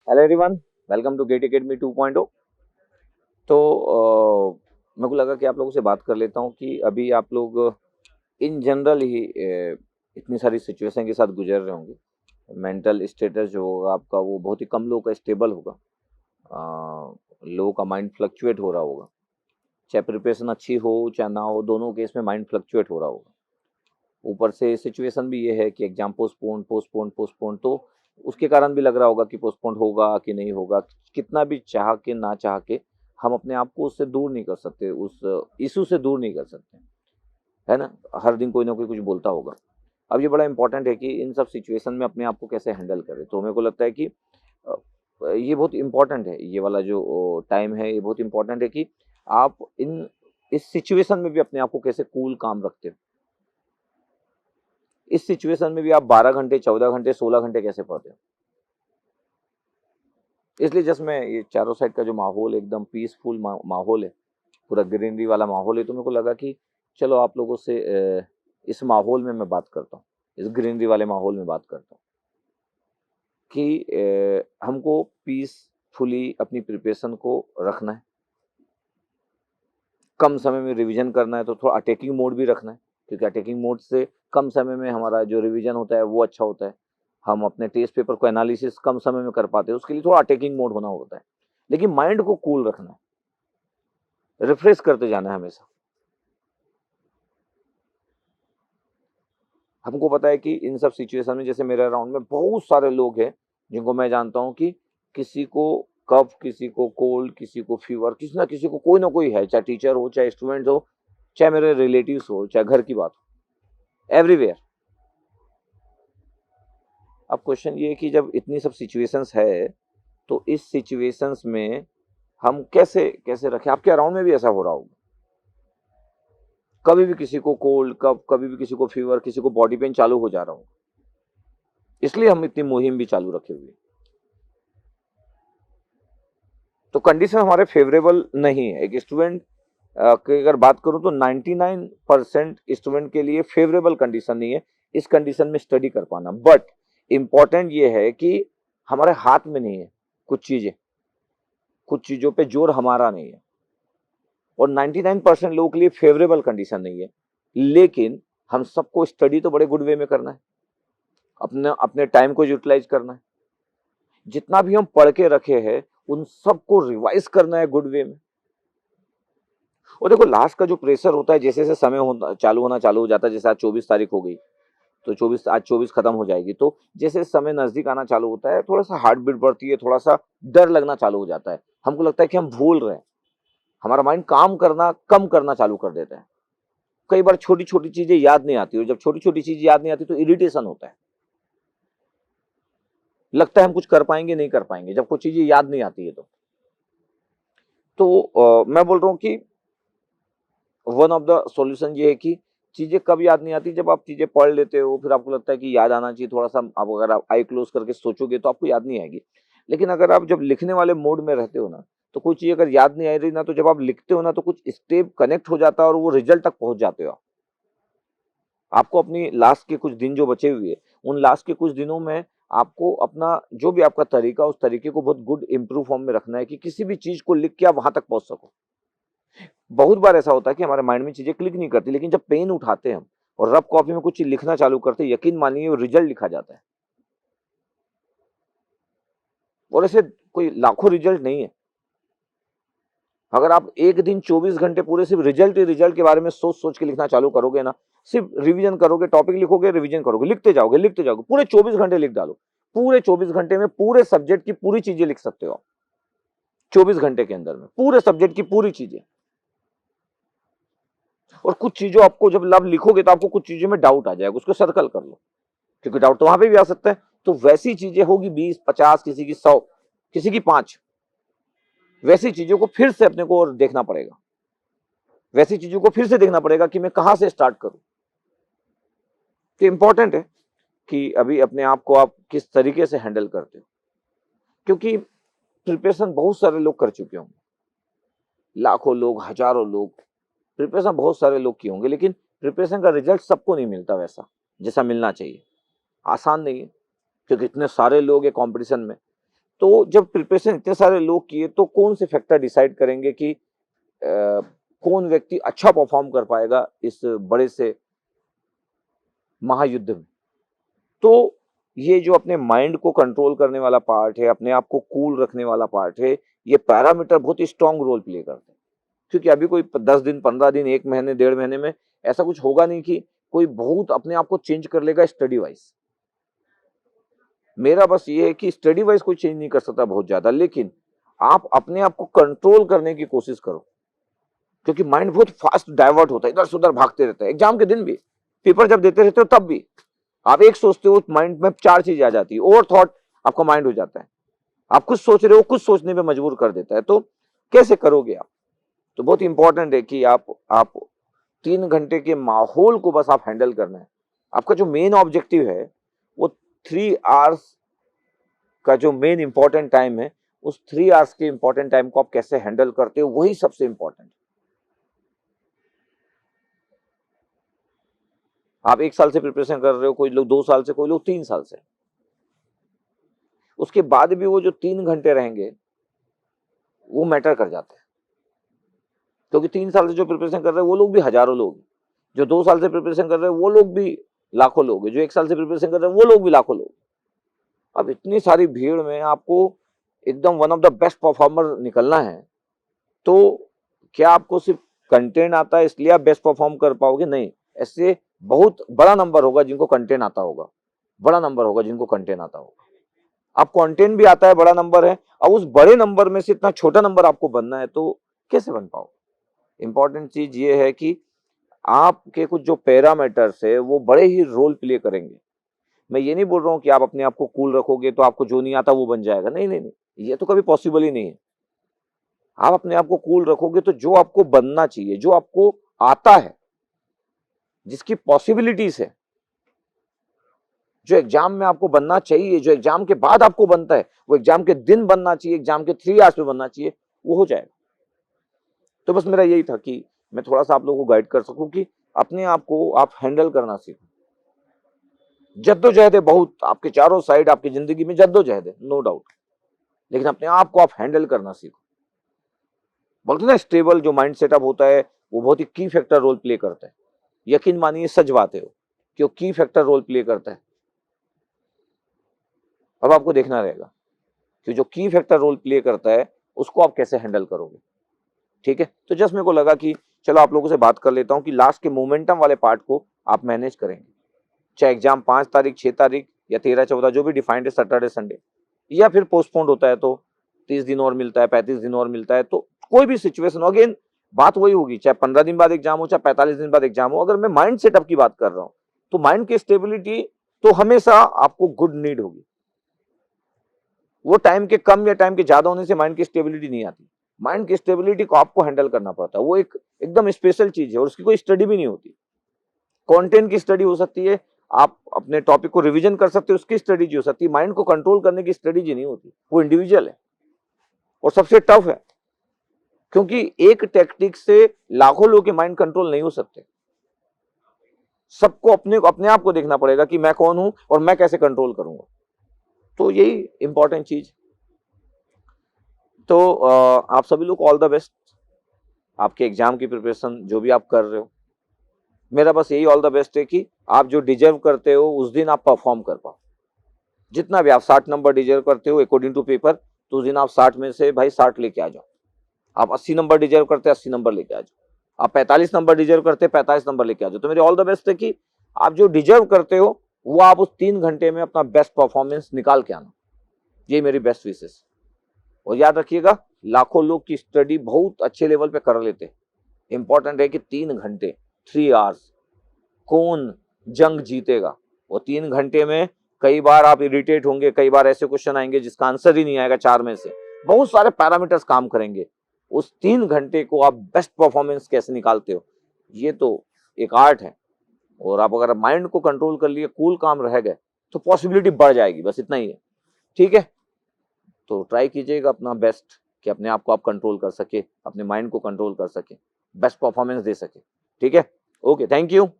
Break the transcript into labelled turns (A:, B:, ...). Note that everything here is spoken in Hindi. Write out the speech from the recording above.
A: Hello everyone, welcome to Gate Academy 2.0। तो मेरे को लगा कि आप लोगों से बात कर लेता हूँ कि अभी आप लोग इन जनरल ही इतनी सारी सिचुएशन के साथ गुजर रहे होंगे। मेंटल स्टेटस जो होगा आपका वो बहुत ही कम लोगों का स्टेबल होगा। लोगों का माइंड फ्लक्चुएट हो रहा होगा, चाहे प्रिपरेशन अच्छी हो चाहे ना हो, दोनों केस में माइंड फ्लक्चुएट हो रहा होगा। ऊपर से सिचुएशन भी ये है कि एग्जाम पोस्टपोन पोस्टपोन पोस्टपोन, तो उसके कारण भी लग रहा होगा कि पोस्टपोन होगा कि नहीं होगा। कितना भी चाह के ना चाह के हम अपने आप को उससे दूर नहीं कर सकते, उस इशू से दूर नहीं कर सकते, है ना। हर दिन कोई ना कोई कुछ बोलता होगा। अब ये बड़ा इंपॉर्टेंट है कि इन सब सिचुएशन में अपने आप को कैसे हैंडल करें। तो मेरे को लगता है कि ये बहुत इंपॉर्टेंट है, ये वाला जो टाइम है ये बहुत इंपॉर्टेंट है कि आप इस सिचुएशन में भी अपने आप को कैसे कूल काम रखते हो। इस सिचुएशन में भी आप 12 घंटे 14 घंटे 16 घंटे कैसे पढ़ते हो। इसलिए जस्ट मैं ये चारों साइड का जो माहौल एकदम पीसफुल माहौल है, पूरा ग्रीनरी वाला माहौल है, तो मेरे को लगा कि चलो आप लोगों से इस माहौल में मैं बात करता हूँ, इस ग्रीनरी वाले माहौल में बात करता हूँ कि हमको पीसफुली अपनी प्रिपरेशन को रखना है। कम समय में रिवीजन करना है तो थोड़ा अटैकिंग मोड भी रखना है, क्योंकि अटैकिंग मोड से कम समय में हमारा जो रिवीजन होता है वो अच्छा होता है। हम अपने टेस्ट पेपर को एनालिसिस कम समय में कर पाते हैं, उसके लिए थोड़ा अटैकिंग मोड होना होता है। लेकिन माइंड को कूल रखना है, रिफ्रेश करते जाना है हमेशा। हमको पता है कि इन सब सिचुएशन में, जैसे मेरे अराउंड में बहुत सारे लोग हैं जिनको मैं जानता हूँ कि किसी को कफ, किसी को कोल्ड, किसी को फीवर, किसी ना किसी को कोई ना कोई है, चाहे टीचर हो, चाहे स्टूडेंट हो, चाहे मेरे रिलेटिव्स हो, चाहे घर की बात हो, एवरीवेयर। अब क्वेश्चन ये है कि जब इतनी सब सिचुएशंस है तो इस सिचुएशंस में हम कैसे कैसे रखें। आपके अराउंड में भी ऐसा हो रहा होगा, कभी भी किसी को कोल्ड, कभी भी किसी को फीवर, किसी को बॉडी पेन चालू हो जा रहा हो। इसलिए हम इतनी मुहिम भी चालू रखे हुए। तो कंडीशन हमारे फेवरेबल नहीं है। एक स्टूडेंट की अगर बात करूं तो 99% स्टूडेंट के लिए फेवरेबल कंडीशन नहीं है इस कंडीशन में स्टडी कर पाना। बट इंपॉर्टेंट ये है कि हमारे हाथ में नहीं है कुछ चीजों पे जोर हमारा नहीं है। और 99% लोगों के लिए फेवरेबल कंडीशन नहीं है, लेकिन हम सबको स्टडी तो बड़े गुड वे में करना है, अपने अपने टाइम को यूटिलाइज करना है। जितना भी हम पढ़ के रखे हैं उन सबको रिवाइज करना है गुड वे में। और देखो, लास्ट का जो प्रेशर होता है, जैसे जैसे समय होना चालू हो जाता है, जैसे आज 24 तारीख हो गई तो 24 खत्म हो जाएगी, तो जैसे समय नजदीक आना चालू होता है थोड़ा सा हार्ट बीट बढ़ती है, थोड़ा सा डर लगना चालू हो जाता है। हमको लगता है कि हम भूल रहे हैं, हमारा माइंड काम करना कम करना चालू कर देता है। कई बार छोटी छोटी चीजें याद नहीं आती, और जब छोटी छोटी चीजें याद नहीं आती तो इरिटेशन होता है, लगता है हम कुछ कर पाएंगे नहीं कर पाएंगे जब कुछ चीजें याद नहीं आती है। तो मैं बोल रहा हूँ कि वन ऑफ द सॉल्यूशन ये है कि चीजें कब याद नहीं आती, जब आप चीजें पढ़ लेते हो फिर आपको लगता है कि याद आना चाहिए थोड़ा सा। आप अगर आप आई क्लोज करके सोचोगे तो आपको याद नहीं आएगी। लेकिन अगर आप जब लिखने वाले मोड में रहते हो ना, तो कोई चीज अगर याद नहीं आ रही ना, तो जब आप लिखते हो ना तो कुछ स्टेप कनेक्ट हो जाता है और वो रिजल्ट तक पहुंच जाते हो। आपको अपनी लास्ट के कुछ दिन जो बचे हुए, उन लास्ट के कुछ दिनों में आपको अपना जो भी आपका तरीका, उस तरीके को बहुत गुड इंप्रूव फॉर्म में रखना है कि किसी भी चीज को लिख के आप वहां तक पहुंच सको। बहुत बार ऐसा होता है कि हमारे माइंड में चीजें क्लिक नहीं करती, लेकिन जब पेन उठाते हैं हम और रफ कॉपी में कुछ चीज लिखना चालू करते हैं, यकीन मानिए वो रिजल्ट लिखा जाता है। और ऐसे कोई लाखों रिजल्ट नहीं है। अगर आप एक दिन 24 घंटे पूरे सिर्फ रिजल्ट ही रिजल्ट के बारे में सोच सोच के लिखना चालू करोगे ना, सिर्फ रिवीजन करोगे, टॉपिक लिखोगे, रिवीजन करोगे, लिखते जाओगे, पूरे 24 घंटे लिख डालो। पूरे 24 घंटे में पूरे सब्जेक्ट की पूरी चीजें लिख सकते हो आप। 24 घंटे के अंदर में पूरे सब्जेक्ट की पूरी चीजें। और कुछ चीजों आपको जब लब लिखोगे तो आपको कुछ चीजों में डाउट आ जाएगा, उसको सर्कल कर लो, क्योंकि डाउट तो वहां पे भी आ सकता है। तो वैसी चीजें होगी 20 50, किसी की 100, किसी की 5। वैसी चीजों को फिर से अपने को और देखना पड़ेगा, वैसी चीजों को फिर से देखना पड़ेगा कि मैं कहां से स्टार्ट करूं। तो इंपॉर्टेंट है कि अभी अपने आप को आप किस तरीके से हैंडल करते हो, क्योंकि प्रिपरेशन बहुत सारे लोग कर चुके होंगे, लाखों लोग, हजारों लोग प्रिपरेशन बहुत सारे लोग किए होंगे, लेकिन प्रिपरेशन का रिजल्ट सबको नहीं मिलता वैसा जैसा मिलना चाहिए। आसान नहीं है, क्योंकि इतने सारे लोग हैं कंपटीशन में। तो जब प्रिपरेशन इतने सारे लोग किए तो कौन से फैक्टर डिसाइड करेंगे कि कौन व्यक्ति अच्छा परफॉर्म कर पाएगा इस बड़े से महायुद्ध में। तो ये जो अपने माइंड को कंट्रोल करने वाला पार्ट है, अपने आप को कूल रखने वाला पार्ट है, ये पैरामीटर बहुत ही स्ट्रांग रोल प्ले करते हैं। क्योंकि अभी कोई 10 दिन, 15 दिन, 1 महीने, 1.5 महीने में ऐसा कुछ होगा नहीं कि कोई बहुत अपने आप को चेंज कर लेगा स्टडी वाइज। मेरा बस ये है कि स्टडी वाइज कोई चेंज नहीं कर सकता बहुत ज्यादा, लेकिन आप अपने आप को कंट्रोल करने की कोशिश करो, क्योंकि माइंड बहुत फास्ट डाइवर्ट होता है, इधर से उधर भागते रहता है। एग्जाम के दिन भी, पेपर जब देते रहते हो तब भी आप एक सोचते हो, माइंड में 4 चीजें आ जाती है, ओवर थॉट आपका माइंड हो जाता है। आप कुछ सोच रहे हो, कुछ सोचने पे मजबूर कर देता है। तो कैसे करोगे आप? तो बहुत इंपॉर्टेंट है कि आप 3 घंटे के माहौल को बस आप हैंडल करना है। आपका जो मेन ऑब्जेक्टिव है वो 3 आवर्स का जो मेन इंपॉर्टेंट टाइम है, उस 3 आवर्स के इंपॉर्टेंट टाइम को आप कैसे हैंडल करते हो, वही सबसे इंपॉर्टेंट। आप 1 साल से प्रिपरेशन कर रहे हो, कोई लोग 2 साल से, कोई लोग 3 साल से, उसके बाद भी वो जो 3 घंटे रहेंगे वो मैटर कर जाते हैं। क्योंकि 3 साल से जो प्रिपरेशन कर रहे हैं वो लोग भी हजारों लोग हैं, जो 2 साल से प्रिपरेशन कर रहे हैं वो लोग भी लाखों लोग हैं, जो 1 साल से प्रिपरेशन कर रहे हैं वो लोग भी लाखों लोग। अब इतनी सारी भीड़ में आपको एकदम one of the best performer निकलना है, तो क्या आपको सिर्फ कंटेंट आता है इसलिए आप बेस्ट परफॉर्म कर पाओगे? नहीं, ऐसे बहुत बड़ा नंबर होगा जिनको कंटेंट आता होगा, बड़ा नंबर होगा जिनको कंटेंट आता होगा। आप कंटेंट भी आता है, बड़ा नंबर है, अब उस बड़े नंबर में से इतना छोटा नंबर आपको बनना है, तो कैसे बन पाओ? इंपॉर्टेंट चीज ये है कि आपके कुछ जो पैरामीटर्स है वो बड़े ही रोल प्ले करेंगे। मैं ये नहीं बोल रहा हूँ कि आप अपने आप को कूल रखोगे तो आपको जो नहीं आता वो बन जाएगा, नहीं नहीं नहीं, ये तो कभी पॉसिबल ही नहीं है। आप अपने आप को कूल रखोगे तो जो आपको बनना चाहिए, जो आपको आता है, जिसकी पॉसिबिलिटीज है, जो एग्जाम में आपको बनना चाहिए, जो एग्जाम के बाद आपको बनता है, वो एग्जाम के दिन बनना चाहिए, एग्जाम के 3 आवर्स में बनना चाहिए, वो हो जाएगा। तो बस मेरा यही था कि मैं थोड़ा सा आप लोगों को गाइड कर सकूं कि अपने आप को आप हैंडल करना सीखो। जद्दोजहद है बहुत, आपके चारों साइड आपकी जिंदगी में जद्दोजहद है, नो डाउट, लेकिन अपने आप को आप हैंडल करना सीखो। बोलते ना, स्टेबल जो माइंड सेटअप होता है वो बहुत ही की फैक्टर रोल प्ले करता है। यकीन मानिए, सच बात है वो, कि वो की फैक्टर रोल प्ले करता है। अब आपको देखना रहेगा कि जो की फैक्टर रोल प्ले करता है उसको आप कैसे हैंडल करोगे। ठीक है, तो जस्ट मेरे को लगा कि चलो आप लोगों से बात कर लेता हूं कि लास्ट के मोमेंटम वाले पार्ट को आप मैनेज करेंगे, चाहे एग्जाम 5 तारीख, 6 तारीख या 13, 14 जो भी डिफाइंड है, सैटरडे संडे, या फिर पोस्टपोन्ड होता है तो 30 दिन और मिलता है, 35 दिन और मिलता है, तो कोई भी सिचुएशन हो, अगेन बात वही होगी, चाहे 15 दिन बाद एग्जाम हो, चाहे 45 दिन बाद एग्जाम हो। अगर मैं माइंड सेटअप की बात कर रहा हूं तो माइंड की स्टेबिलिटी तो हमेशा आपको गुड नीड होगी। वो टाइम के कम या टाइम के ज्यादा होने से माइंड की स्टेबिलिटी नहीं आती। माइंड की स्टेबिलिटी को आपको हैंडल करना पड़ता है, वो एक एकदम स्पेशल चीज है और उसकी कोई स्टडी भी नहीं होती। कंटेंट की स्टडी हो सकती है, आप अपने टॉपिक को रिवीजन कर सकते हो, उसकी स्टडी जी हो सकती है। माइंड को कंट्रोल करने की स्टडी जी नहीं होती, वो इंडिविजुअल है और सबसे टफ है, क्योंकि एक टेक्निक से लाखों लोगों के माइंड कंट्रोल नहीं हो सकते। सबको अपने आप को देखना पड़ेगा कि मैं कौन हूं और मैं कैसे कंट्रोल करूंगा। तो यही इंपॉर्टेंट चीज। तो आप सभी लोग ऑल द बेस्ट, आपके एग्जाम की प्रिपरेशन जो भी आप कर रहे हो। मेरा बस यही ऑल द बेस्ट है कि आप जो डिजर्व करते हो उस दिन आप परफॉर्म कर पाओ। जितना भी आप 60 नंबर डिजर्व करते हो अकॉर्डिंग टू पेपर, तो उस दिन आप 60 में से भाई 60 लेके आ जाओ। आप 80 नंबर डिजर्व करते हैं, 80 नंबर लेके आ जाओ। आप 45 नंबर डिजर्व करते हैं, 45 नंबर लेके आ जाओ। तो मेरी ऑल द बेस्ट है कि आप जो डिजर्व करते हो वो आप उस 3 घंटे में अपना बेस्ट परफॉर्मेंस निकाल के आना। ये मेरी बेस्ट विशेष। और याद रखिएगा, लाखों लोग की स्टडी बहुत अच्छे लेवल पे कर लेते हैं। इंपॉर्टेंट है कि 3 घंटे, 3 आवर्स, कौन जंग जीतेगा। वो 3 घंटे में कई बार आप इरिटेट होंगे, कई बार ऐसे क्वेश्चन आएंगे जिसका आंसर ही नहीं आएगा 4 में से। बहुत सारे पैरामीटर्स काम करेंगे। उस 3 घंटे को आप बेस्ट परफॉर्मेंस कैसे निकालते हो, ये तो एक आर्ट है। और आप अगर माइंड को कंट्रोल कर लिए, कूल काम रह गए, तो पॉसिबिलिटी बढ़ जाएगी। बस इतना ही है। ठीक है, तो ट्राई कीजिएगा अपना बेस्ट कि अपने आप को आप कंट्रोल कर सके, अपने माइंड को कंट्रोल कर सके, बेस्ट परफॉर्मेंस दे सके। ठीक है, ओके, थैंक यू।